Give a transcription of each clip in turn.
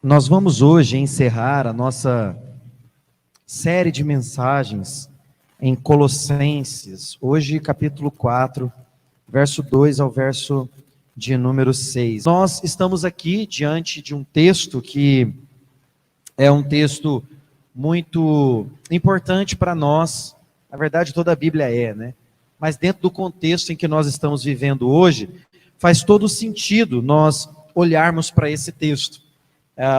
Nós vamos hoje encerrar a nossa série de mensagens em Colossenses, hoje capítulo 4, verso 2 ao verso de número 6. Nós estamos aqui diante de um texto que é um texto muito importante para nós, na verdade toda a Bíblia é, né? Mas dentro do contexto em que nós estamos vivendo hoje, faz todo sentido nós olharmos para esse texto.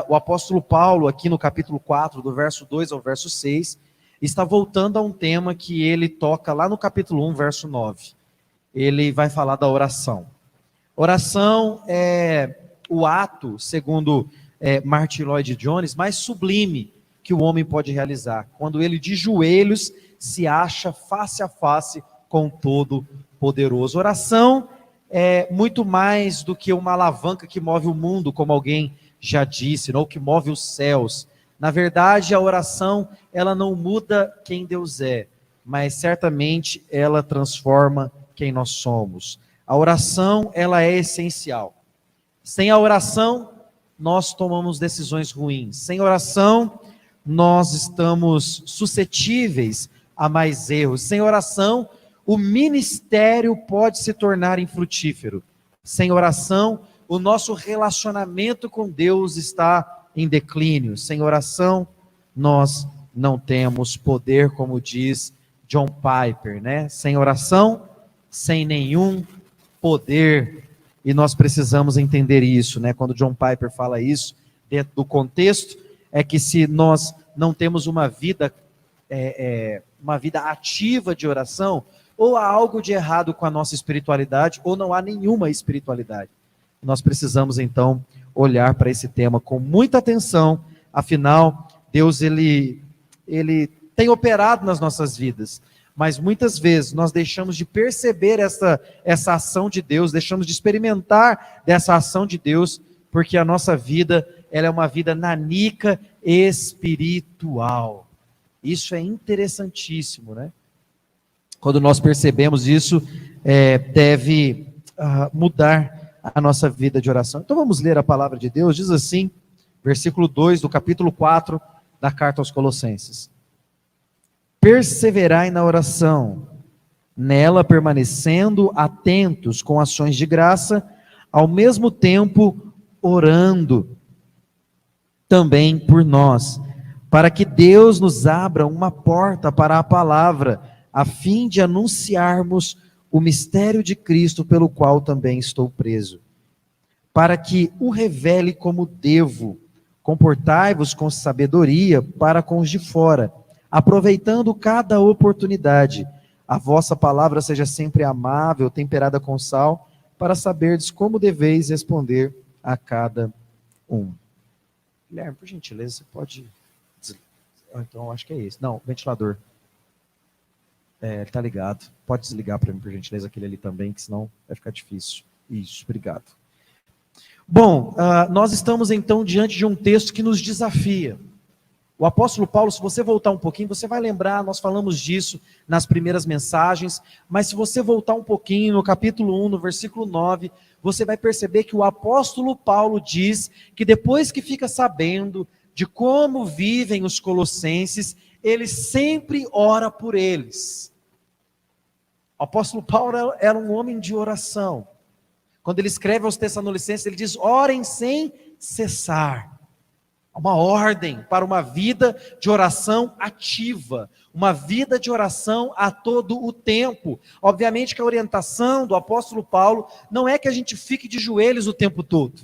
O apóstolo Paulo, aqui no capítulo 4, do verso 2 ao verso 6, está voltando a um tema que ele toca lá no capítulo 1, verso 9. Ele vai falar da oração. Oração é o ato, segundo Martin Lloyd Jones, mais sublime que o homem pode realizar, quando ele de joelhos se acha face a face com o Todo-Poderoso. Oração é muito mais do que uma alavanca que move o mundo, como alguém já disse, ou que move os céus. Na verdade, a oração, ela não muda quem Deus é, mas certamente ela transforma quem nós somos. A oração, ela é essencial. Sem a oração, nós tomamos decisões ruins. Sem oração, nós estamos suscetíveis a mais erros. Sem oração, o ministério pode se tornar infrutífero. Sem oração, o nosso relacionamento com Deus está em declínio. Sem oração, nós não temos poder, como diz John Piper, né? Sem oração, sem nenhum poder. E nós precisamos entender isso, né? Quando John Piper fala isso, dentro do contexto, é que se nós não temos uma vida ativa de oração, ou há algo de errado com a nossa espiritualidade, ou não há nenhuma espiritualidade. Nós precisamos então olhar para esse tema com muita atenção, afinal, Deus ele tem operado nas nossas vidas, mas muitas vezes nós deixamos de perceber essa ação de Deus, deixamos de experimentar dessa ação de Deus, porque a nossa vida, ela é uma vida nanica espiritual. Isso é interessantíssimo, né? Quando nós percebemos isso, deve mudar a nossa vida de oração. Então vamos ler a palavra de Deus. Diz assim, versículo 2 do capítulo 4 da carta aos Colossenses: perseverai na oração, nela permanecendo atentos com ações de graça, ao mesmo tempo orando também por nós, para que Deus nos abra uma porta para a palavra, a fim de anunciarmos o mistério de Cristo, pelo qual também estou preso, para que o revele como devo. Comportai-vos com sabedoria para com os de fora, aproveitando cada oportunidade. A vossa palavra seja sempre amável, temperada com sal, para saberdes como deveis responder a cada um. Guilherme, por gentileza, você pode... Então, acho que é esse. Não, ventilador. Ele está ligado. Pode desligar para mim, por gentileza, aquele ali também, que senão vai ficar difícil. Isso, obrigado. Bom, nós estamos então diante de um texto que nos desafia. O apóstolo Paulo, se você voltar um pouquinho, você vai lembrar, nós falamos disso nas primeiras mensagens, mas se você voltar um pouquinho no capítulo 1, no versículo 9, você vai perceber que o apóstolo Paulo diz que depois que fica sabendo de como vivem os colossenses, ele sempre ora por eles. O apóstolo Paulo era um homem de oração. Quando ele escreve aos Tessalonicenses, ele diz: orem sem cessar. Uma ordem para uma vida de oração ativa, uma vida de oração a todo o tempo. Obviamente que a orientação do apóstolo Paulo não é que a gente fique de joelhos o tempo todo,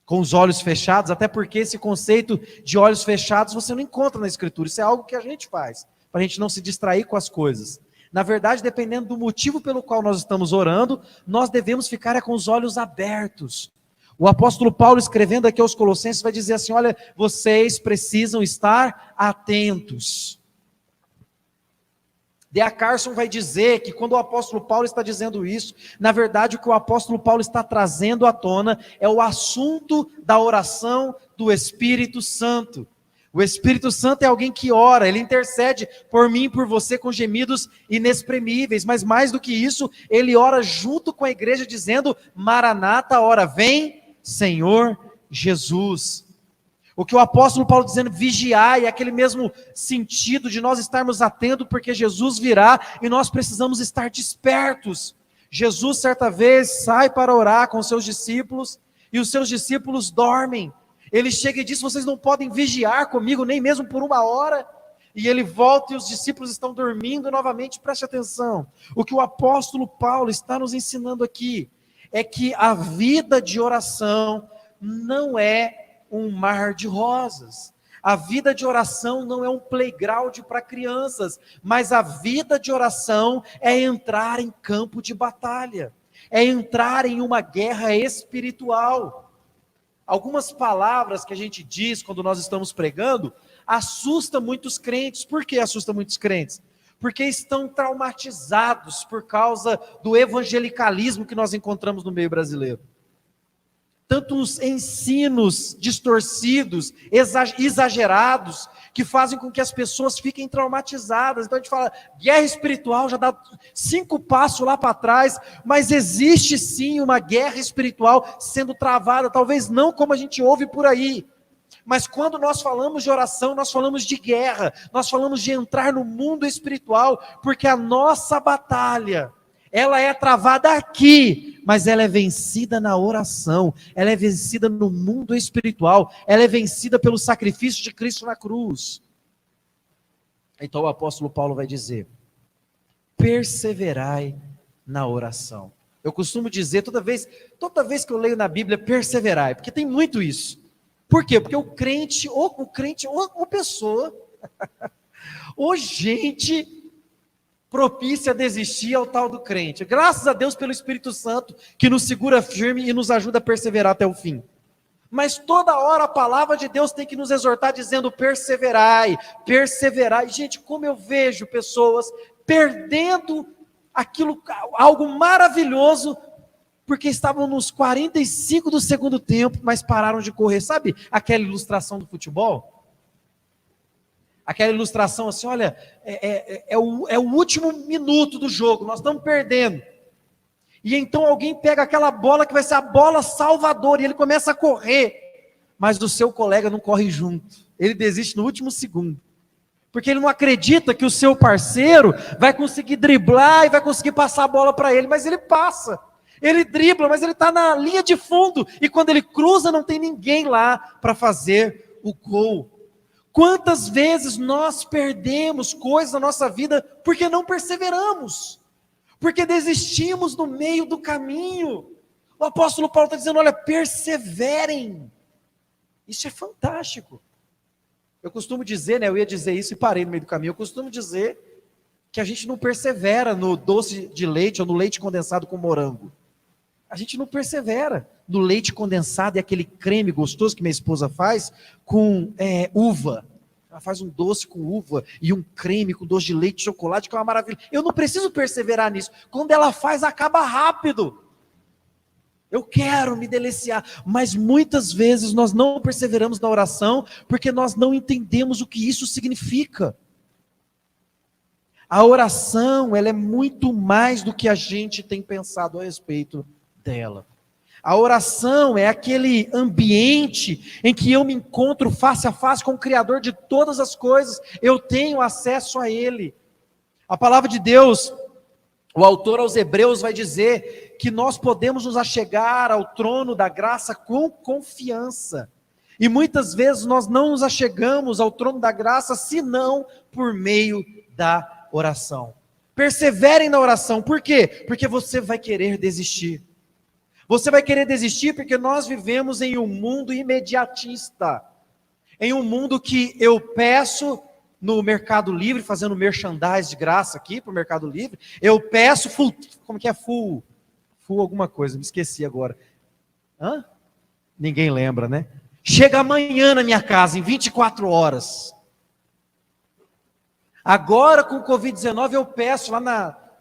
com os olhos fechados, até porque esse conceito de olhos fechados você não encontra na Escritura. Isso é algo que a gente faz, para a gente não se distrair com as coisas. Na verdade, dependendo do motivo pelo qual nós estamos orando, nós devemos ficar com os olhos abertos. O apóstolo Paulo, escrevendo aqui aos Colossenses, vai dizer assim: olha, vocês precisam estar atentos. D.A. Carson vai dizer que quando o apóstolo Paulo está dizendo isso, na verdade o que o apóstolo Paulo está trazendo à tona é o assunto da oração do Espírito Santo. O Espírito Santo é alguém que ora, ele intercede por mim e por você com gemidos inexprimíveis, mas mais do que isso, ele ora junto com a igreja dizendo: Maranata, ora vem, Senhor Jesus. O que o apóstolo Paulo dizendo, vigiai, é aquele mesmo sentido de nós estarmos atentos, porque Jesus virá e nós precisamos estar despertos. Jesus, certa vez, sai para orar com os seus discípulos, e os seus discípulos dormem. Ele chega e diz, vocês não podem vigiar comigo, nem mesmo por 1 hora. E ele volta e os discípulos estão dormindo novamente, preste atenção. O que o apóstolo Paulo está nos ensinando aqui, é que a vida de oração não é um mar de rosas. A vida de oração não é um playground para crianças, mas a vida de oração é entrar em campo de batalha, é entrar em uma guerra espiritual. Algumas palavras que a gente diz quando nós estamos pregando, assusta muitos crentes. Por que assusta muitos crentes? Porque estão traumatizados por causa do evangelicalismo que nós encontramos no meio brasileiro. Tantos ensinos distorcidos, exagerados, que fazem com que as pessoas fiquem traumatizadas. Então a gente fala, guerra espiritual, já dá 5 passos lá para trás, mas existe sim uma guerra espiritual sendo travada, talvez não como a gente ouve por aí, mas quando nós falamos de oração, nós falamos de guerra, nós falamos de entrar no mundo espiritual, porque a nossa batalha, ela é travada aqui, mas ela é vencida na oração, ela é vencida no mundo espiritual, ela é vencida pelo sacrifício de Cristo na cruz. Então o apóstolo Paulo vai dizer, perseverai na oração. Eu costumo dizer, toda vez que eu leio na Bíblia, perseverai, porque tem muito isso. Por quê? Porque o crente, ou pessoa, ou gente propícia a desistir ao tal do crente. Graças a Deus pelo Espírito Santo, que nos segura firme e nos ajuda a perseverar até o fim. Mas toda hora a palavra de Deus tem que nos exortar dizendo, perseverai, perseverai. Gente, como eu vejo pessoas perdendo algo maravilhoso, porque estavam nos 45 do segundo tempo, mas pararam de correr. Sabe aquela ilustração do futebol? Aquela ilustração assim, olha, é o último minuto do jogo, nós estamos perdendo. E então alguém pega aquela bola que vai ser a bola salvadora, e ele começa a correr, mas o seu colega não corre junto. Ele desiste no último segundo. Porque ele não acredita que o seu parceiro vai conseguir driblar e vai conseguir passar a bola para ele, mas ele passa. Ele dribla, mas ele está na linha de fundo, e quando ele cruza não tem ninguém lá para fazer o gol. Quantas vezes nós perdemos coisas na nossa vida porque não perseveramos, porque desistimos no meio do caminho. O apóstolo Paulo está dizendo, olha, perseverem. Isso é fantástico. Eu costumo dizer, eu ia dizer isso e parei no meio do caminho, eu costumo dizer que a gente não persevera no doce de leite ou no leite condensado com morango. A gente não persevera no leite condensado e aquele creme gostoso que minha esposa faz com uva. Ela faz um doce com uva e um creme com doce de leite e chocolate, que é uma maravilha. Eu não preciso perseverar nisso. Quando ela faz, acaba rápido. Eu quero me deliciar, mas muitas vezes nós não perseveramos na oração, porque nós não entendemos o que isso significa. A oração, ela é muito mais do que a gente tem pensado a respeito dela. A oração é aquele ambiente em que eu me encontro face a face com o Criador de todas as coisas, eu tenho acesso a Ele. A palavra de Deus, o autor aos Hebreus vai dizer que nós podemos nos achegar ao trono da graça com confiança. E muitas vezes nós não nos achegamos ao trono da graça, senão por meio da oração. Perseverem na oração, por quê? Porque você vai querer desistir. Você vai querer desistir porque nós vivemos em um mundo imediatista, em um mundo que eu peço no Mercado Livre, fazendo merchandise de graça aqui para o Mercado Livre, eu peço full alguma coisa, me esqueci agora. Ninguém lembra, né? Chega amanhã na minha casa, em 24 horas. Agora com o Covid-19 eu peço lá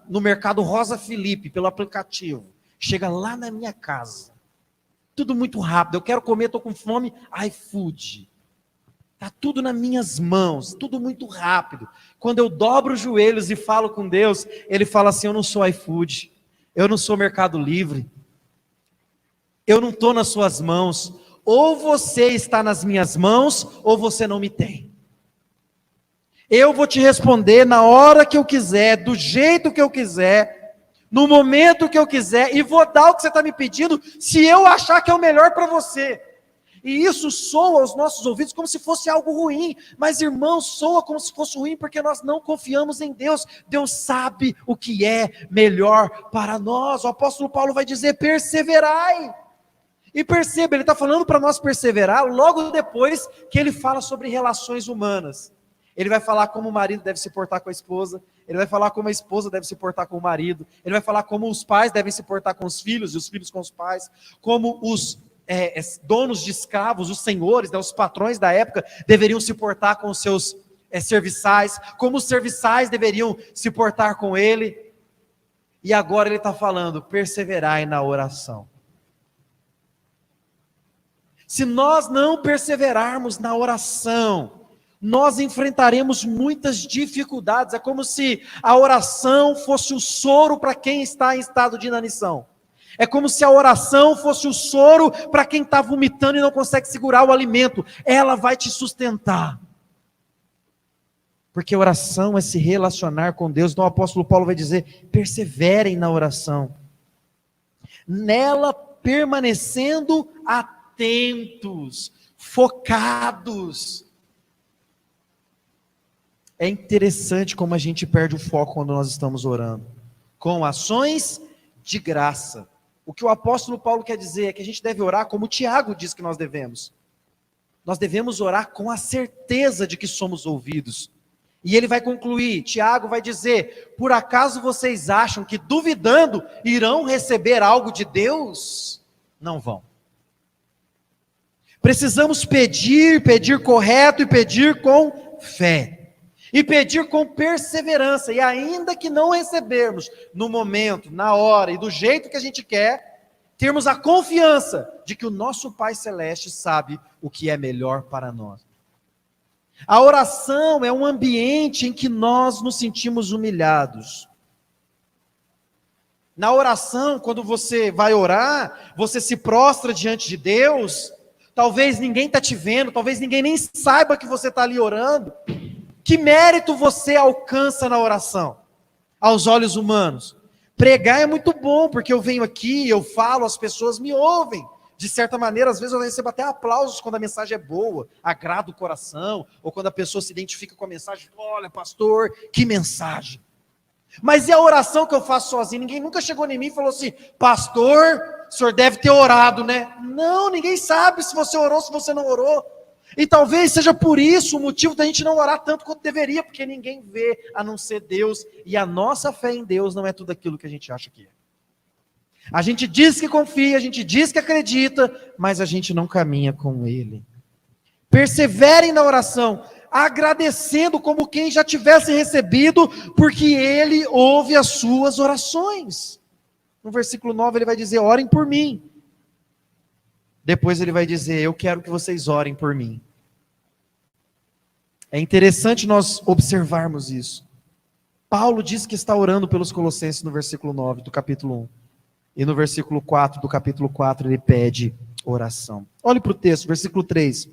no Mercado Rosa Felipe, pelo aplicativo. Chega lá na minha casa. Tudo muito rápido. Eu quero comer, estou com fome. iFood. Está tudo nas minhas mãos. Tudo muito rápido. Quando eu dobro os joelhos e falo com Deus, Ele fala assim, eu não sou iFood. Eu não sou Mercado Livre. Eu não estou nas suas mãos. ou você está nas minhas mãos, ou você não me tem. Eu vou te responder na hora que eu quiser, do jeito que eu quiser, no momento que eu quiser, e vou dar o que você está me pedindo, se eu achar que é o melhor para você. E isso soa aos nossos ouvidos como se fosse algo ruim, mas irmãos, soa como se fosse ruim porque nós não confiamos em Deus. Deus sabe o que é melhor para nós. O apóstolo Paulo vai dizer: perseverai. E perceba, ele está falando para nós perseverar logo depois que ele fala sobre relações humanas. Ele vai falar como o marido deve se portar com a esposa, ele vai falar como a esposa deve se portar com o marido, ele vai falar como os pais devem se portar com os filhos e os filhos com os pais, como os donos de escravos, os senhores, os patrões da época deveriam se portar com os seus serviçais, como os serviçais deveriam se portar com ele. E agora ele está falando: perseverai na oração. Se nós não perseverarmos na oração, nós enfrentaremos muitas dificuldades. É como se a oração fosse o soro para quem está em estado de inanição. É como se a oração fosse o soro para quem está vomitando e não consegue segurar o alimento. Ela vai te sustentar. Porque oração é se relacionar com Deus. Então o apóstolo Paulo vai dizer: perseverem na oração. Nela permanecendo atentos, focados. É interessante como a gente perde o foco quando nós estamos orando. Com ações de graça. O que o apóstolo Paulo quer dizer é que a gente deve orar como o Tiago diz que nós devemos. Nós devemos orar com a certeza de que somos ouvidos. E ele vai concluir, Tiago vai dizer: por acaso vocês acham que duvidando irão receber algo de Deus? Não vão. Precisamos pedir correto e pedir com fé. E pedir com perseverança, e ainda que não recebermos no momento, na hora e do jeito que a gente quer, termos a confiança de que o nosso Pai Celeste sabe o que é melhor para nós. A oração é um ambiente em que nós nos sentimos humilhados. Na oração, quando você vai orar, você se prostra diante de Deus, talvez ninguém está te vendo, talvez ninguém nem saiba que você está ali orando. Que mérito você alcança na oração, aos olhos humanos? Pregar é muito bom, porque eu venho aqui, eu falo, as pessoas me ouvem. De certa maneira, às vezes eu recebo até aplausos quando a mensagem é boa, agrada o coração, ou quando a pessoa se identifica com a mensagem: olha, pastor, que mensagem. Mas e a oração que eu faço sozinho? Ninguém nunca chegou em mim e falou assim: pastor, o senhor deve ter orado, né? Não, ninguém sabe se você orou, se você não orou. E talvez seja por isso o motivo da gente não orar tanto quanto deveria, porque ninguém vê a não ser Deus, e a nossa fé em Deus não é tudo aquilo que a gente acha que é. A gente diz que confia, a gente diz que acredita, mas a gente não caminha com Ele. Perseverem na oração, agradecendo como quem já tivesse recebido, porque Ele ouve as suas orações. No versículo 9 ele vai dizer: orem por mim. Depois ele vai dizer: eu quero que vocês orem por mim. É interessante nós observarmos isso. Paulo diz que está orando pelos colossenses no versículo 9 do capítulo 1. E no versículo 4 do capítulo 4 ele pede oração. Olhe para o texto, versículo 3.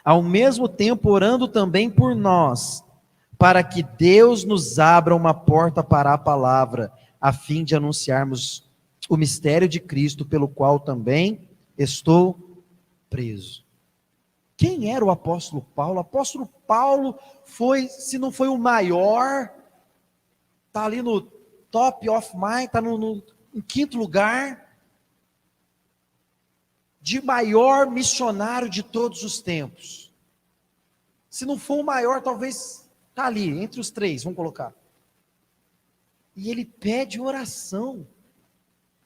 Ao mesmo tempo orando também por nós, para que Deus nos abra uma porta para a palavra, a fim de anunciarmos o mistério de Cristo, pelo qual também estou preso. Quem era o apóstolo Paulo? O apóstolo Paulo foi, se não foi o maior, está ali no top of mind, está em quinto lugar, de maior missionário de todos os tempos. Se não for o maior, talvez está ali, entre os três, vamos colocar. E ele pede oração,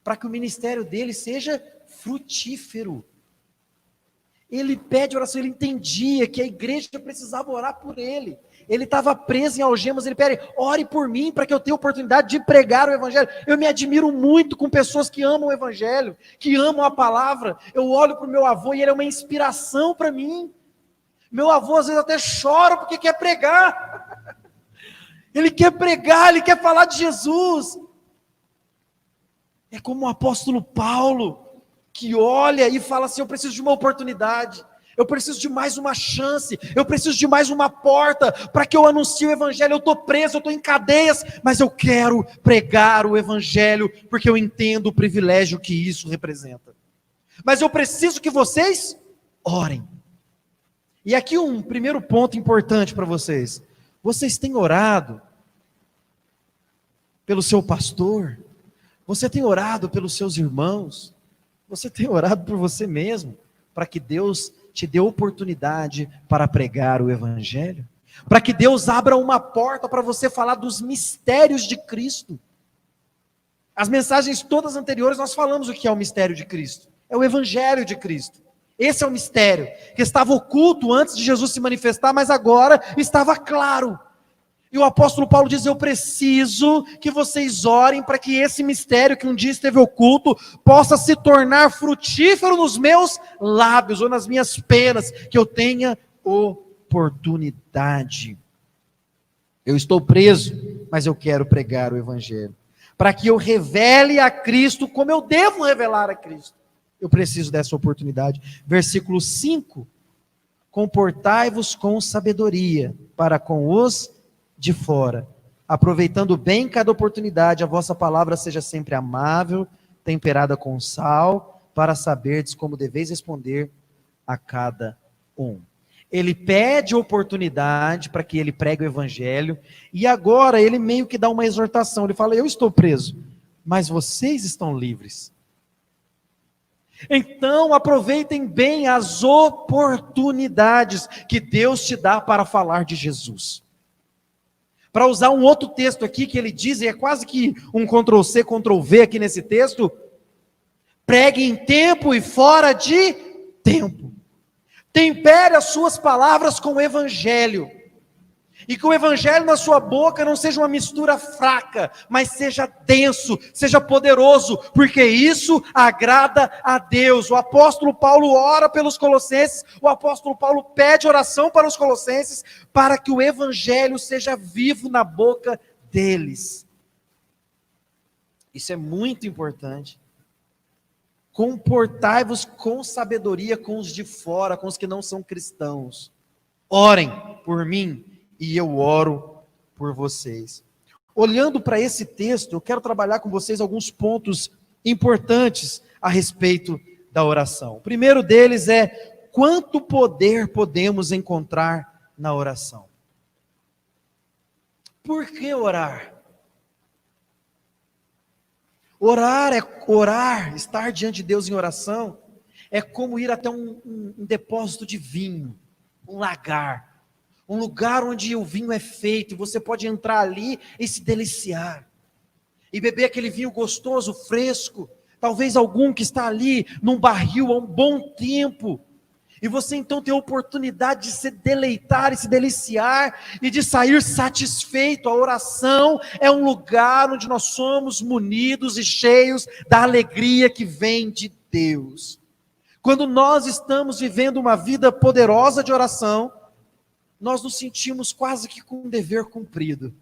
para que o ministério dele seja frutífero. Ele pede oração, ele entendia que a igreja precisava orar por ele. Ele estava preso em algemas, ele pede: ore por mim, para que eu tenha oportunidade de pregar o evangelho. Eu me admiro muito com pessoas que amam o evangelho, que amam a palavra. Eu olho para o meu avô e ele é uma inspiração para mim. Meu avô às vezes até chora porque quer pregar. Ele quer pregar, ele quer falar de Jesus. É como o apóstolo Paulo, que olha e fala assim: eu preciso de uma oportunidade, eu preciso de mais uma chance, eu preciso de mais uma porta para que eu anuncie o Evangelho. Eu estou preso, eu estou em cadeias, mas eu quero pregar o Evangelho, porque eu entendo o privilégio que isso representa. Mas eu preciso que vocês orem. E aqui um primeiro ponto importante para vocês: vocês têm orado pelo seu pastor? Você tem orado pelos seus irmãos? Você tem orado por você mesmo, para que Deus te dê oportunidade para pregar o Evangelho? Para que Deus abra uma porta para você falar dos mistérios de Cristo? As mensagens todas anteriores nós falamos o que é o mistério de Cristo. É o Evangelho de Cristo. Esse é o mistério, que estava oculto antes de Jesus se manifestar, mas agora estava claro. E o apóstolo Paulo diz: eu preciso que vocês orem para que esse mistério que um dia esteve oculto possa se tornar frutífero nos meus lábios, ou nas minhas penas, que eu tenha oportunidade. Eu estou preso, mas eu quero pregar o Evangelho, para que eu revele a Cristo como eu devo revelar a Cristo. Eu preciso dessa oportunidade. Versículo 5: comportai-vos com sabedoria para com os de fora, aproveitando bem cada oportunidade, a vossa palavra seja sempre amável, temperada com sal, para saberdes como deveis responder a cada um. Ele pede oportunidade para que ele pregue o Evangelho, e agora ele meio que dá uma exortação. Ele fala: eu estou preso, mas vocês estão livres. Então aproveitem bem as oportunidades que Deus te dá para falar de Jesus. Para usar um outro texto aqui que ele diz, e é quase que um Ctrl+C, Ctrl+V aqui nesse texto: pregue em tempo e fora de tempo. Tempere as suas palavras com o Evangelho. E que o Evangelho na sua boca não seja uma mistura fraca, mas seja denso, seja poderoso, porque isso agrada a Deus. O apóstolo Paulo ora pelos colossenses, o apóstolo Paulo pede oração para os colossenses, para que o Evangelho seja vivo na boca deles. Isso é muito importante. Comportai-vos com sabedoria com os de fora, com os que não são cristãos. Orem por mim, e eu oro por vocês. Olhando para esse texto, eu quero trabalhar com vocês alguns pontos importantes a respeito da oração. O primeiro deles é: quanto poder podemos encontrar na oração? Por que orar? Orar, estar diante de Deus em oração, é como ir até um depósito de vinho, um lagar. Um lugar onde o vinho é feito, você pode entrar ali e se deliciar, e beber aquele vinho gostoso, fresco, talvez algum que está ali num barril há um bom tempo, e você então tem a oportunidade de se deleitar e se deliciar, e de sair satisfeito. A oração é um lugar onde nós somos munidos e cheios da alegria que vem de Deus. Quando nós estamos vivendo uma vida poderosa de oração, nós nos sentimos quase que com um dever cumprido.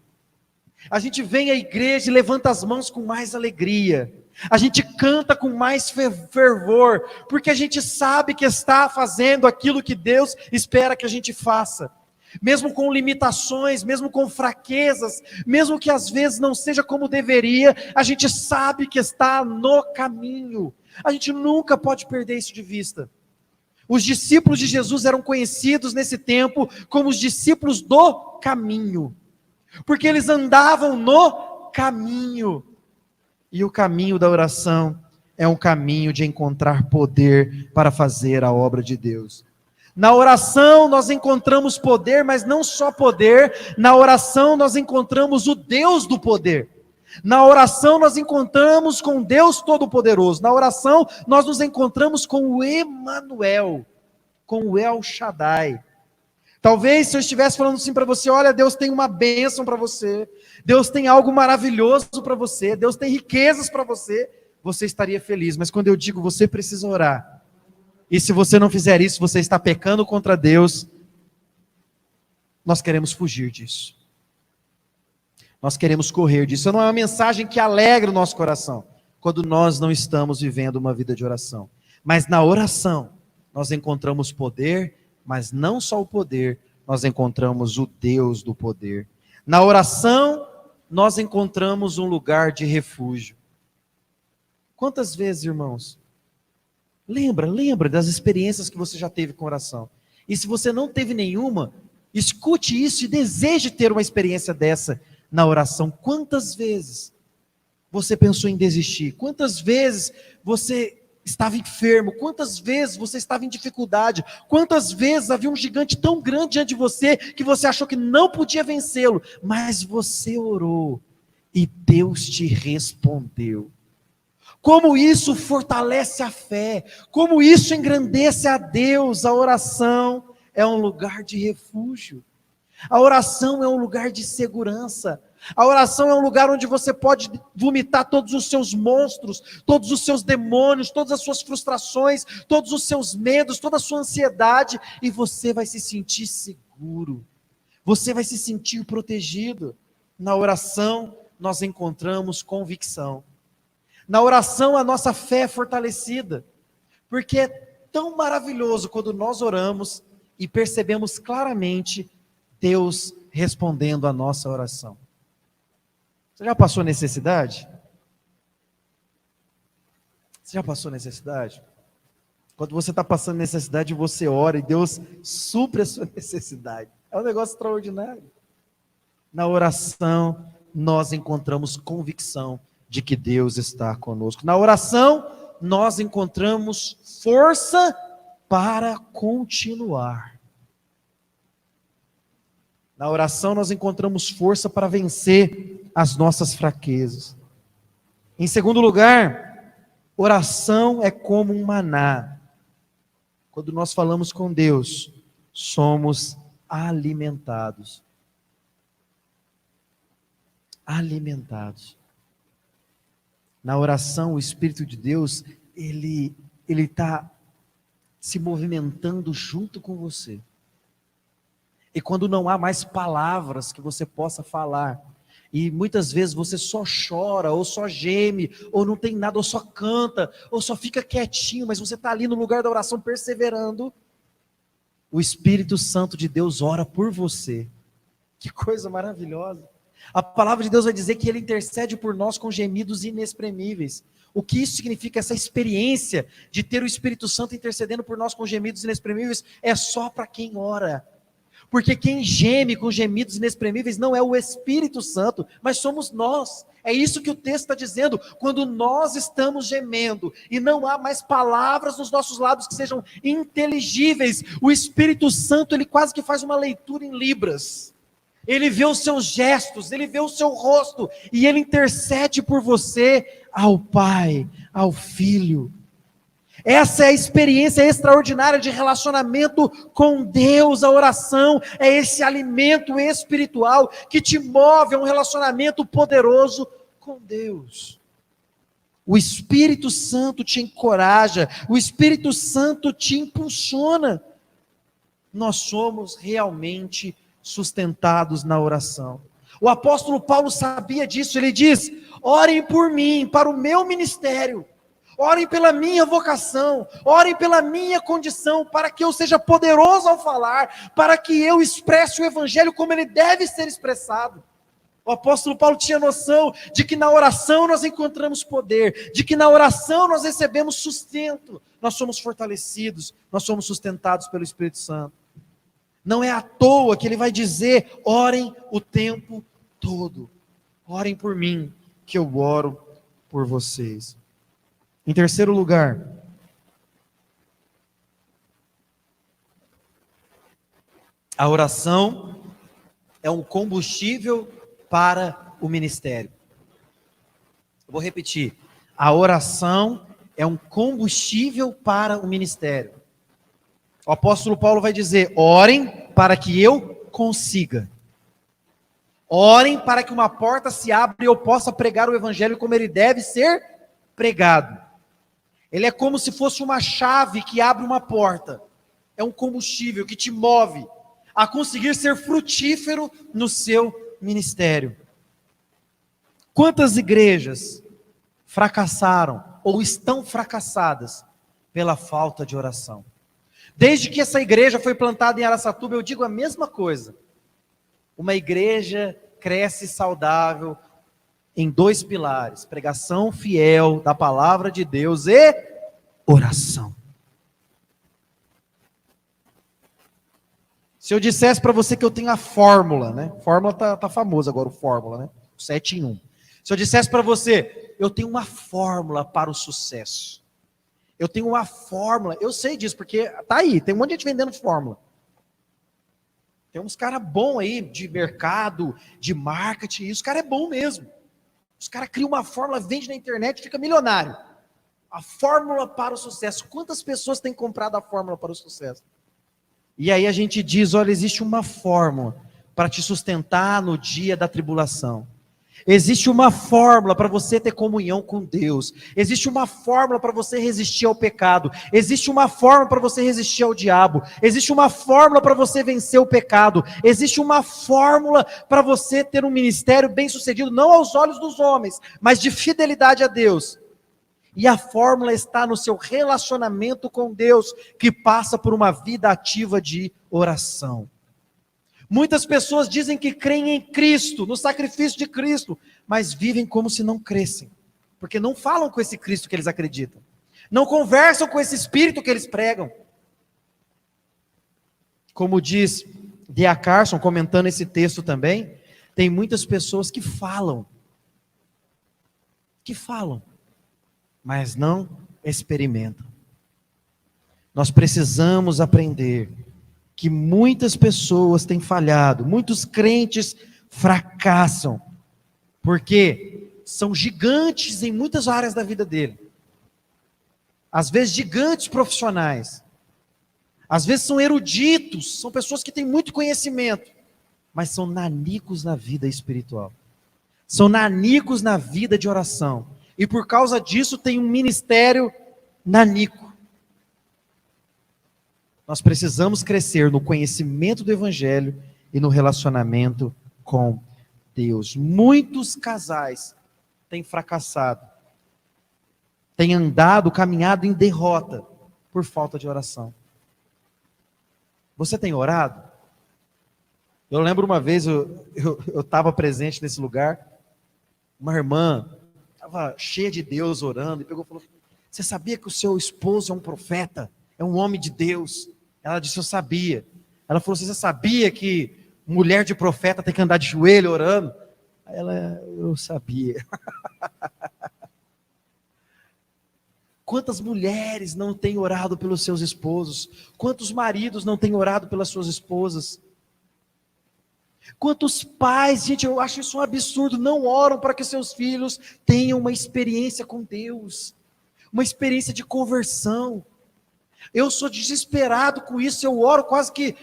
A gente vem à igreja e levanta as mãos com mais alegria. A gente canta com mais fervor, porque a gente sabe que está fazendo aquilo que Deus espera que a gente faça. Mesmo com limitações, mesmo com fraquezas, mesmo que às vezes não seja como deveria, a gente sabe que está no caminho. A gente nunca pode perder isso de vista. Os discípulos de Jesus eram conhecidos nesse tempo como os discípulos do caminho, porque eles andavam no caminho, e o caminho da oração é um caminho de encontrar poder para fazer a obra de Deus. Na oração nós encontramos poder, mas não só poder, na oração nós encontramos o Deus do poder. Na oração nós encontramos com Deus Todo-Poderoso. Na oração nós nos encontramos com o Emanuel, com o El Shaddai. Talvez se eu estivesse falando assim para você: olha, Deus tem uma bênção para você, Deus tem algo maravilhoso para você, Deus tem riquezas para você, você estaria feliz. Mas quando eu digo você precisa orar, e se você não fizer isso, você está pecando contra Deus, nós queremos fugir disso. Nós queremos correr disso. Não é uma mensagem que alegra o nosso coração, quando nós não estamos vivendo uma vida de oração. Mas na oração, nós encontramos poder, mas não só o poder, nós encontramos o Deus do poder. Na oração, nós encontramos um lugar de refúgio. Quantas vezes, irmãos? Lembra das experiências que você já teve com oração. E se você não teve nenhuma, escute isso e deseje ter uma experiência dessa na oração. Quantas vezes você pensou em desistir? Quantas vezes você estava enfermo? Quantas vezes você estava em dificuldade? Quantas vezes havia um gigante tão grande diante de você que você achou que não podia vencê-lo? Mas você orou e Deus te respondeu. Como isso fortalece a fé, como isso engrandece a Deus. A oração é um lugar de refúgio, a oração é um lugar de segurança, a oração é um lugar onde você pode vomitar todos os seus monstros, todos os seus demônios, todas as suas frustrações, todos os seus medos, toda a sua ansiedade, e você vai se sentir seguro, você vai se sentir protegido. Na oração nós encontramos convicção. Na oração a nossa fé é fortalecida, porque é tão maravilhoso quando nós oramos e percebemos claramente Deus respondendo a nossa oração. Você já passou necessidade? Você já passou necessidade? Quando você está passando necessidade, você ora e Deus supre a sua necessidade. É um negócio extraordinário. Na oração nós encontramos convicção de que Deus está conosco. Na oração, nós encontramos força para continuar. Na oração, nós encontramos força para vencer as nossas fraquezas. Em segundo lugar, oração é como um maná. Quando nós falamos com Deus, somos alimentados. Alimentados. Na oração, o Espírito de Deus, ele está se movimentando junto com você. E quando não há mais palavras que você possa falar, e muitas vezes você só chora, ou só geme, ou não tem nada, ou só canta, ou só fica quietinho, mas você está ali no lugar da oração perseverando, o Espírito Santo de Deus ora por você. Que coisa maravilhosa! A palavra de Deus vai dizer que Ele intercede por nós com gemidos inexprimíveis. O que isso significa? Essa experiência de ter o Espírito Santo intercedendo por nós com gemidos inexprimíveis é só para quem ora. Porque quem geme com gemidos inexprimíveis não é o Espírito Santo, mas somos nós. É isso que o texto está dizendo. Quando nós estamos gemendo e não há mais palavras nos nossos lábios que sejam inteligíveis, o Espírito Santo, ele quase que faz uma leitura em libras. Ele vê os seus gestos, ele vê o seu rosto, e ele intercede por você ao Pai, ao Filho. Essa é a experiência extraordinária de relacionamento com Deus. A oração é esse alimento espiritual que te move a um relacionamento poderoso com Deus. O Espírito Santo te encoraja, o Espírito Santo te impulsiona. Nós somos realmente sustentados na oração. O apóstolo Paulo sabia disso. Ele diz: orem por mim, para o meu ministério, orem pela minha vocação, orem pela minha condição, para que eu seja poderoso ao falar, para que eu expresse o evangelho como ele deve ser expressado. O apóstolo Paulo tinha noção de que na oração nós encontramos poder, de que na oração nós recebemos sustento, nós somos fortalecidos, nós somos sustentados pelo Espírito Santo. Não é à toa que ele vai dizer: orem o tempo todo. Orem por mim, que eu oro por vocês. Em terceiro lugar, a oração é um combustível para o ministério. Eu vou repetir. A oração é um combustível para o ministério. O apóstolo Paulo vai dizer: orem para que eu consiga. Orem para que uma porta se abra e eu possa pregar o evangelho como ele deve ser pregado. Ele é como se fosse uma chave que abre uma porta. É um combustível que te move a conseguir ser frutífero no seu ministério. Quantas igrejas fracassaram ou estão fracassadas pela falta de oração. Desde que essa igreja foi plantada em Araçatuba, eu digo a mesma coisa. Uma igreja cresce saudável em 2 pilares: pregação fiel da palavra de Deus e oração. Se eu dissesse para você que eu tenho a fórmula, né? Fórmula tá famosa agora, o fórmula, né? 7 em 1. Se eu dissesse para você, eu tenho uma fórmula para o sucesso. Eu tenho uma fórmula, eu sei disso, porque tá aí, tem um monte de gente vendendo fórmula. Tem uns caras bons aí, de mercado, de marketing, e os caras é bom mesmo. Os caras criam uma fórmula, vende na internet e fica milionário. A fórmula para o sucesso. Quantas pessoas têm comprado a fórmula para o sucesso? E aí a gente diz, olha, existe uma fórmula para te sustentar no dia da tribulação. Existe uma fórmula para você ter comunhão com Deus. Existe uma fórmula para você resistir ao pecado. Existe uma fórmula para você resistir ao diabo. Existe uma fórmula para você vencer o pecado. Existe uma fórmula para você ter um ministério bem-sucedido, não aos olhos dos homens, mas de fidelidade a Deus. E a fórmula está no seu relacionamento com Deus, que passa por uma vida ativa de oração. Muitas pessoas dizem que creem em Cristo, no sacrifício de Cristo, mas vivem como se não crescem, porque não falam com esse Cristo que eles acreditam, não conversam com esse Espírito que eles pregam. Como diz D.A. Carson, comentando esse texto também, tem muitas pessoas que falam, mas não experimentam. Nós precisamos aprender que muitas pessoas têm falhado, muitos crentes fracassam, porque são gigantes em muitas áreas da vida dele. Às vezes gigantes profissionais, às vezes são eruditos, são pessoas que têm muito conhecimento, mas são nanicos na vida espiritual, são nanicos na vida de oração, e por causa disso tem um ministério nanico. Nós precisamos crescer no conhecimento do Evangelho e no relacionamento com Deus. Muitos casais têm fracassado, têm andado, caminhado em derrota por falta de oração. Você tem orado? Eu lembro uma vez, eu estava presente nesse lugar, uma irmã estava cheia de Deus orando, e pegou e falou: você sabia que o seu esposo é um profeta? É um homem de Deus? Ela disse: eu sabia. Ela falou: você sabia que mulher de profeta tem que andar de joelho orando? Aí ela: eu sabia. Quantas mulheres não têm orado pelos seus esposos? Quantos maridos não têm orado pelas suas esposas? Quantos pais, gente, eu acho isso um absurdo, não oram para que seus filhos tenham uma experiência com Deus, uma experiência de conversão. Eu sou desesperado com isso, eu oro quase que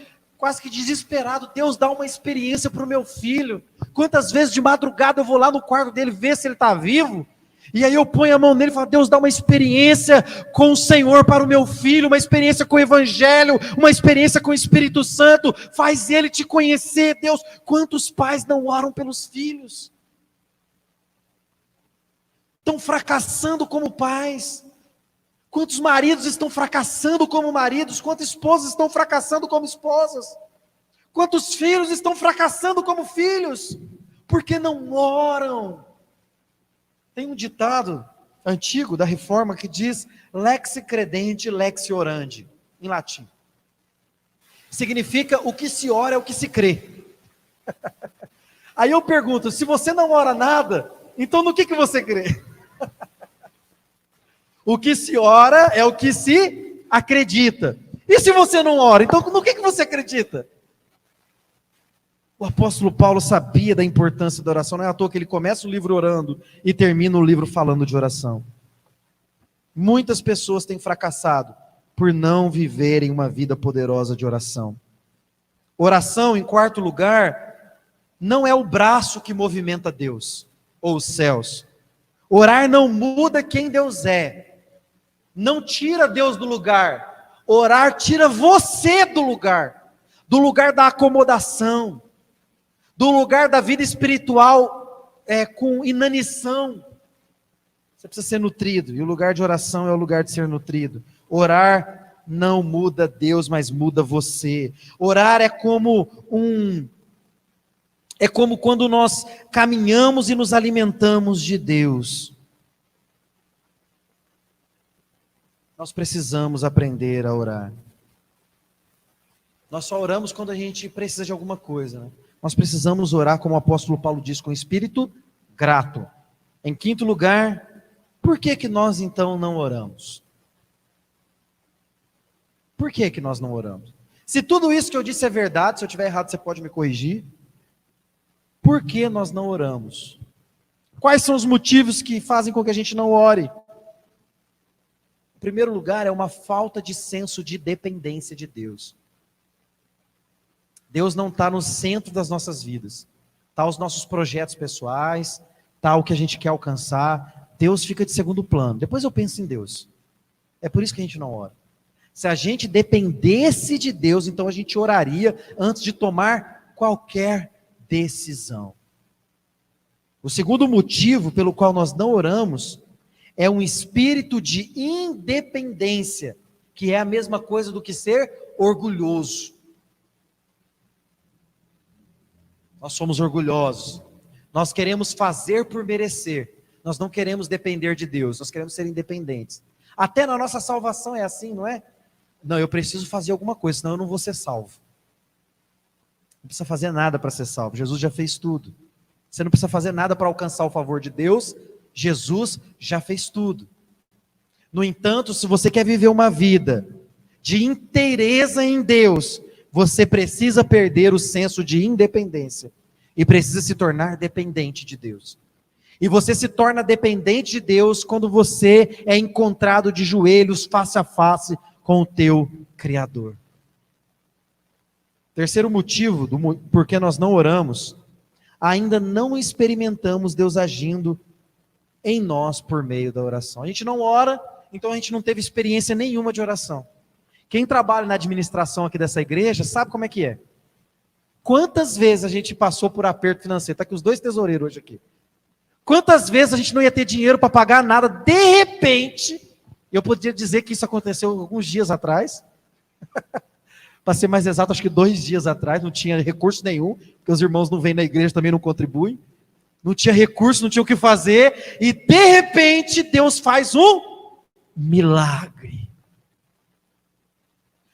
desesperado. Deus, dá uma experiência para o meu filho. Quantas vezes de madrugada eu vou lá no quarto dele ver se ele está vivo, e aí eu ponho a mão nele e falo: Deus, dá uma experiência com o Senhor para o meu filho, uma experiência com o Evangelho, uma experiência com o Espírito Santo, faz ele te conhecer. Deus, quantos pais não oram pelos filhos? Estão fracassando como pais. Quantos maridos estão fracassando como maridos? Quantas esposas estão fracassando como esposas? Quantos filhos estão fracassando como filhos? Porque não oram. Tem um ditado antigo da Reforma que diz: lex credente, lex orandi, em latim. Significa: o que se ora é o que se crê. Aí eu pergunto: se você não ora nada, então no que você crê? O que se ora é o que se acredita. E se você não ora, então no que você acredita? O apóstolo Paulo sabia da importância da oração, não é à toa que ele começa o livro orando e termina o livro falando de oração. Muitas pessoas têm fracassado por não viverem uma vida poderosa de oração. Oração, em quarto lugar, não é o braço que movimenta Deus ou os céus. Orar não muda quem Deus é, não tira Deus do lugar. Orar tira você do lugar da acomodação, do lugar da vida espiritual com inanição. Você precisa ser nutrido, e o lugar de oração é o lugar de ser nutrido. Orar não muda Deus, mas muda você. Orar é como quando nós caminhamos e nos alimentamos de Deus. Nós precisamos aprender a orar. Nós só oramos quando a gente precisa de alguma coisa, né? Nós precisamos orar, como o apóstolo Paulo diz, com espírito grato. Em quinto lugar, por que nós então não oramos? Por que nós não oramos? Se tudo isso que eu disse é verdade, se eu estiver errado você pode me corrigir. Por que nós não oramos? Quais são os motivos que fazem com que a gente não ore? Em primeiro lugar, é uma falta de senso de dependência de Deus. Deus não está no centro das nossas vidas. Está os nossos projetos pessoais, está o que a gente quer alcançar. Deus fica de segundo plano. Depois eu penso em Deus. É por isso que a gente não ora. Se a gente dependesse de Deus, então a gente oraria antes de tomar qualquer decisão. O segundo motivo pelo qual nós não oramos é um espírito de independência, que é a mesma coisa do que ser orgulhoso. Nós somos orgulhosos. Nós queremos fazer por merecer. Nós não queremos depender de Deus. Nós queremos ser independentes. Até na nossa salvação é assim, não é? Não, eu preciso fazer alguma coisa, senão eu não vou ser salvo. Não precisa fazer nada para ser salvo. Jesus já fez tudo. Você não precisa fazer nada para alcançar o favor de Deus. Jesus já fez tudo. No entanto, se você quer viver uma vida de inteireza em Deus, você precisa perder o senso de independência e precisa se tornar dependente de Deus. E você se torna dependente de Deus quando você é encontrado de joelhos face a face com o teu Criador. Terceiro motivo por que nós não oramos: ainda não experimentamos Deus agindo em nós por meio da oração. A gente não ora, então a gente não teve experiência nenhuma de oração. Quem trabalha na administração aqui dessa igreja sabe como é que é. Quantas vezes a gente passou por aperto financeiro? Está aqui os dois tesoureiros hoje aqui. Quantas vezes a gente não ia ter dinheiro para pagar nada, de repente, eu podia dizer que isso aconteceu alguns dias atrás, para ser mais exato, acho que 2 dias atrás, não tinha recurso nenhum, porque os irmãos não vêm na igreja, também não contribuem, não tinha recurso, não tinha o que fazer, e de repente Deus faz um milagre.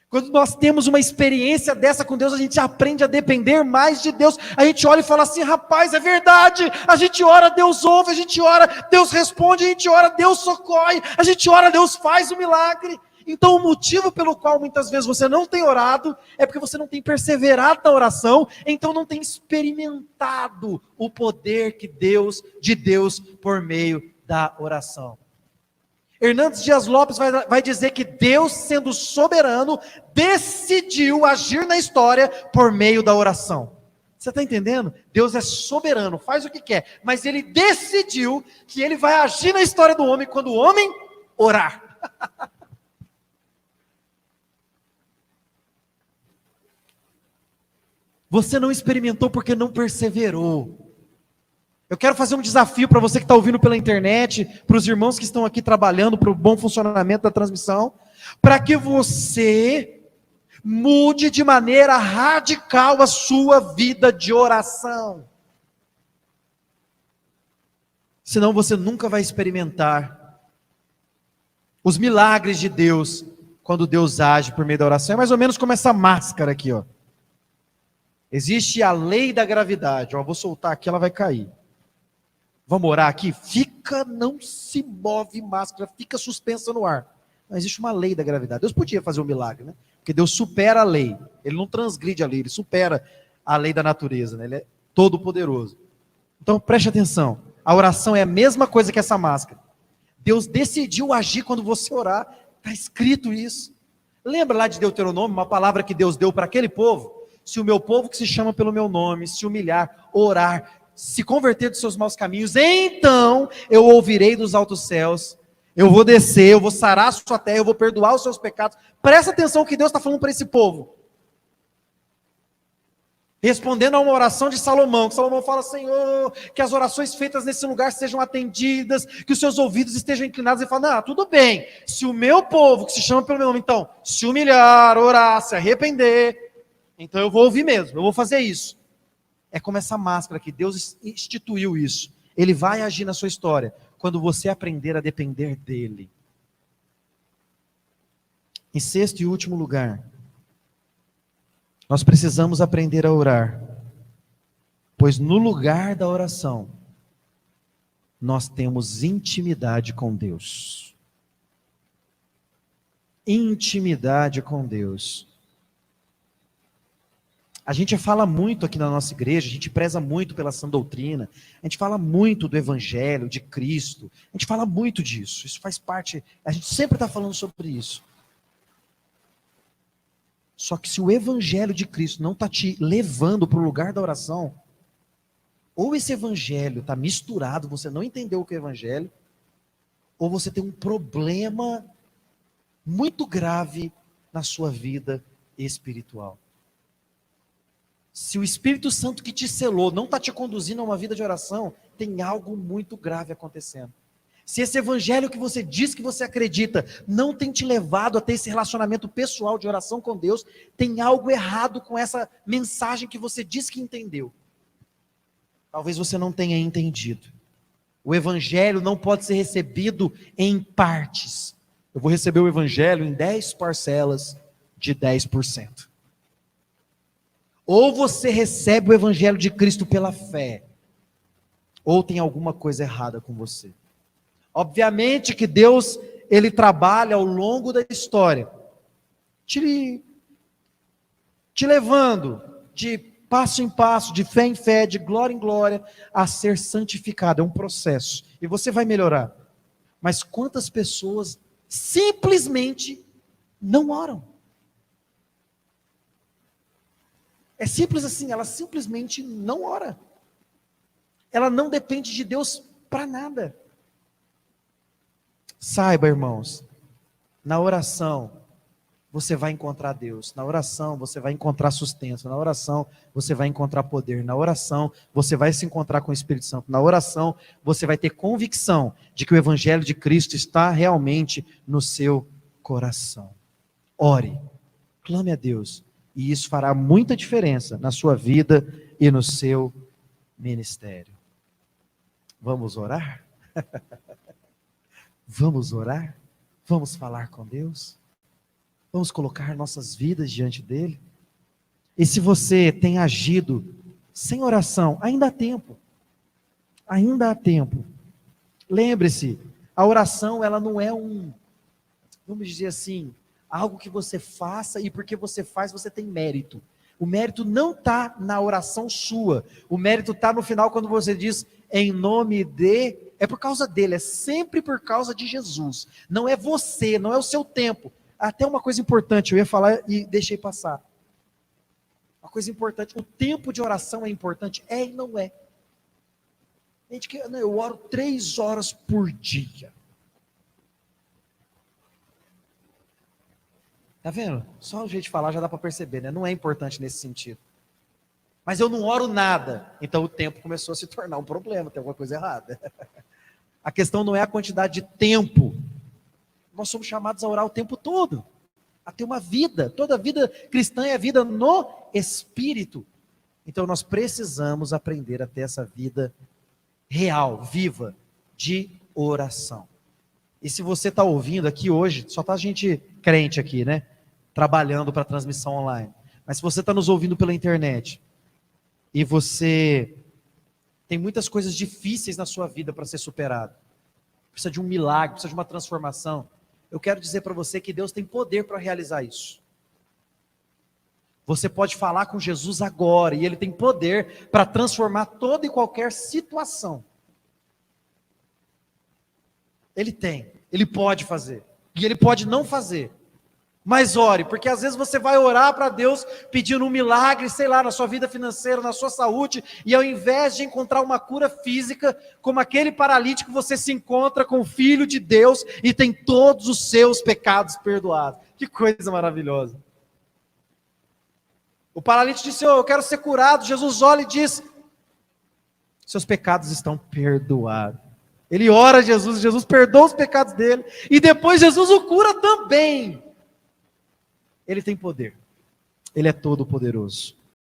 Quando nós temos uma experiência dessa com Deus, a gente aprende a depender mais de Deus. A gente olha e fala assim: rapaz, é verdade. A gente ora, Deus ouve. A gente ora, Deus responde. A gente ora, Deus socorre. A gente ora, Deus faz o milagre. Então o motivo pelo qual muitas vezes você não tem orado é porque você não tem perseverado na oração, então não tem experimentado o poder de Deus por meio da oração. Hernandes Dias Lopes vai dizer que Deus, sendo soberano, decidiu agir na história por meio da oração. Você está entendendo? Deus é soberano, faz o que quer, mas Ele decidiu que Ele vai agir na história do homem quando o homem orar. Você não experimentou porque não perseverou. Eu quero fazer um desafio para você que está ouvindo pela internet, para os irmãos que estão aqui trabalhando para o bom funcionamento da transmissão, para que você mude de maneira radical a sua vida de oração. Senão você nunca vai experimentar os milagres de Deus quando Deus age por meio da oração. É mais ou menos como essa máscara aqui, ó. Existe a lei da gravidade. Ó, vou soltar aqui, ela vai cair. Vamos orar aqui? Não se move máscara, fica suspensa no ar. Não existe uma lei da gravidade. Deus podia fazer um milagre, né? Porque Deus supera a lei. Ele não transgride a lei, Ele supera a lei da natureza, né? Ele é todo poderoso. Então preste atenção. A oração é a mesma coisa que essa máscara. Deus decidiu agir quando você orar. Está escrito isso. Lembra lá de Deuteronômio, uma palavra que Deus deu para aquele povo? Se o meu povo que se chama pelo meu nome se humilhar, orar, se converter dos seus maus caminhos, então eu ouvirei dos altos céus, eu vou descer, eu vou sarar a sua terra, eu vou perdoar os seus pecados. Presta atenção que Deus está falando para esse povo. Respondendo a uma oração de Salomão, que Salomão fala: Senhor, que as orações feitas nesse lugar sejam atendidas, que os seus ouvidos estejam inclinados. E fala: não, tudo bem, se o meu povo, que se chama pelo meu nome, então, se humilhar, orar, se arrepender, então eu vou ouvir mesmo, eu vou fazer isso. É como essa máscara que Deus instituiu isso. Ele vai agir na sua história, quando você aprender a depender dEle. Em sexto e último lugar, nós precisamos aprender a orar, pois no lugar da oração, nós temos intimidade com Deus. Intimidade com Deus. A gente fala muito aqui na nossa igreja, a gente preza muito pela sã doutrina, a gente fala muito do Evangelho, de Cristo, a gente fala muito disso, isso faz parte, a gente sempre está falando sobre isso. Só que se o Evangelho de Cristo não está te levando para o lugar da oração, ou esse Evangelho está misturado, você não entendeu o que é Evangelho, ou você tem um problema muito grave na sua vida espiritual. Se o Espírito Santo que te selou não está te conduzindo a uma vida de oração, tem algo muito grave acontecendo. Se esse evangelho que você diz que você acredita não tem te levado a ter esse relacionamento pessoal de oração com Deus, tem algo errado com essa mensagem que você diz que entendeu. Talvez você não tenha entendido. O evangelho não pode ser recebido em partes. Eu vou receber o evangelho em 10 parcelas de 10%. Ou você recebe o evangelho de Cristo pela fé, ou tem alguma coisa errada com você. Obviamente que Deus, Ele trabalha ao longo da história, te levando de passo em passo, de fé em fé, de glória em glória, a ser santificado. É um processo, e você vai melhorar. Mas quantas pessoas simplesmente não oram? É simples assim, ela simplesmente não ora. Ela não depende de Deus para nada. Saiba, irmãos, na oração você vai encontrar Deus. Na oração você vai encontrar sustento. Na oração você vai encontrar poder. Na oração você vai se encontrar com o Espírito Santo. Na oração você vai ter convicção de que o Evangelho de Cristo está realmente no seu coração. Ore, clame a Deus. E isso fará muita diferença na sua vida e no seu ministério. Vamos orar? Vamos orar? Vamos falar com Deus? Vamos colocar nossas vidas diante dEle? E se você tem agido sem oração, ainda há tempo. Ainda há tempo. Lembre-se, a oração ela não é vamos dizer assim, algo que você faça e porque você faz você tem mérito. O mérito não está na oração sua. O mérito está no final quando você diz em nome de... É por causa dele, é sempre por causa de Jesus. Não é você, não é o seu tempo. Até uma coisa importante, eu ia falar e deixei passar. Uma coisa importante, o tempo de oração é importante? É e não é. Gente que eu oro 3 horas por dia. Tá vendo? Só o jeito de falar já dá para perceber, né? Não é importante nesse sentido. Mas eu não oro nada. Então o tempo começou a se tornar um problema, tem alguma coisa errada. A questão não é a quantidade de tempo. Nós somos chamados a orar o tempo todo. A ter uma vida. Toda vida cristã é a vida no Espírito. Então nós precisamos aprender a ter essa vida real, viva, de oração. E se você está ouvindo aqui hoje, só está gente crente aqui, né? Trabalhando para a transmissão online. Mas se você está nos ouvindo pela internet, e você tem muitas coisas difíceis na sua vida para ser superado, precisa de um milagre, precisa de uma transformação, eu quero dizer para você que Deus tem poder para realizar isso. Você pode falar com Jesus agora, e Ele tem poder para transformar toda e qualquer situação. Ele tem, Ele pode fazer, e Ele pode não fazer. Mas ore, porque às vezes você vai orar para Deus pedindo um milagre, sei lá, na sua vida financeira, na sua saúde, e ao invés de encontrar uma cura física, como aquele paralítico, você se encontra com o Filho de Deus e tem todos os seus pecados perdoados. Que coisa maravilhosa. O paralítico disse: eu quero ser curado. Jesus olha e diz: seus pecados estão perdoados. Ele ora a Jesus, Jesus perdoa os pecados dele, e depois Jesus o cura também. Ele tem poder, ele é todo poderoso.